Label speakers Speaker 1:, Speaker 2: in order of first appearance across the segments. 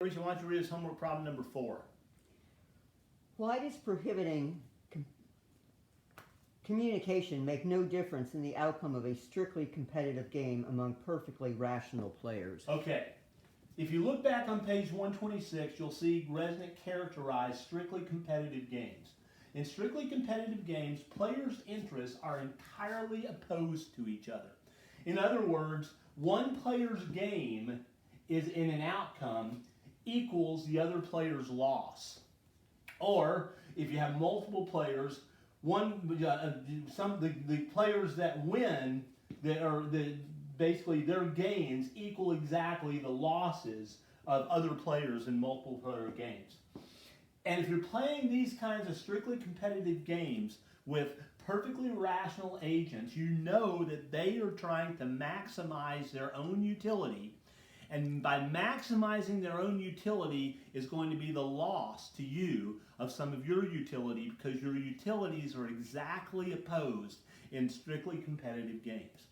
Speaker 1: Teresa, why don't you read us homework problem number 4?
Speaker 2: Why does prohibiting communication make no difference in the outcome of a strictly competitive game among perfectly rational players?
Speaker 1: Okay. If you look back on page 126, you'll see Resnick characterized strictly competitive games. In strictly competitive games, players' interests are entirely opposed to each other. In other words, one player's game is in an outcome equals the other player's loss. Or if you have multiple players, the players that win, basically their gains equal exactly the losses of other players in multiple player games. And if you're playing these kinds of strictly competitive games with perfectly rational agents, you know that they are trying to maximize their own utility. And by maximizing their own utility is going to be the loss to you of some of your utility, because your utilities are exactly opposed in strictly competitive games.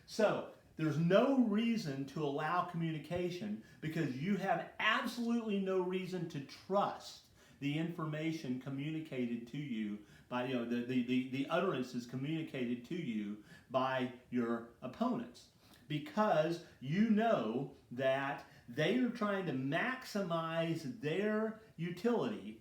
Speaker 1: So there's no reason to allow communication, because you have absolutely no reason to trust the information communicated to you by, the utterances communicated to you by your opponents, because you know that they are trying to maximize their utility,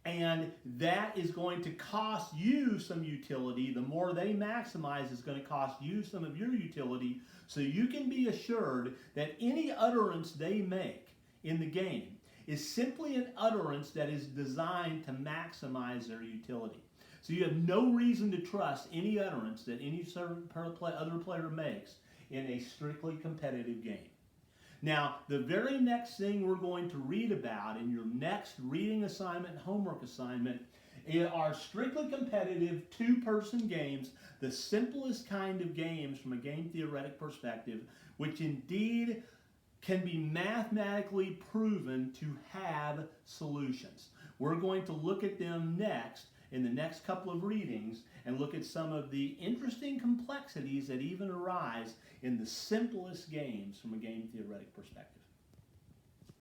Speaker 1: and that is going to cost you some utility. The more they maximize is going to cost you some of your utility, so you can be assured that any utterance they make in the game is simply an utterance that is designed to maximize their utility. So you have no reason to trust any utterance that any other player makes in a strictly competitive game. Now, the very next thing we're going to read about in your next reading assignment, homework assignment, are strictly competitive two-person games, the simplest kind of games from a game theoretic perspective, which indeed can be mathematically proven to have solutions. We're going to look at them next in the next couple of readings and look at some of the interesting complexities that even arise in the simplest games from a game theoretic perspective.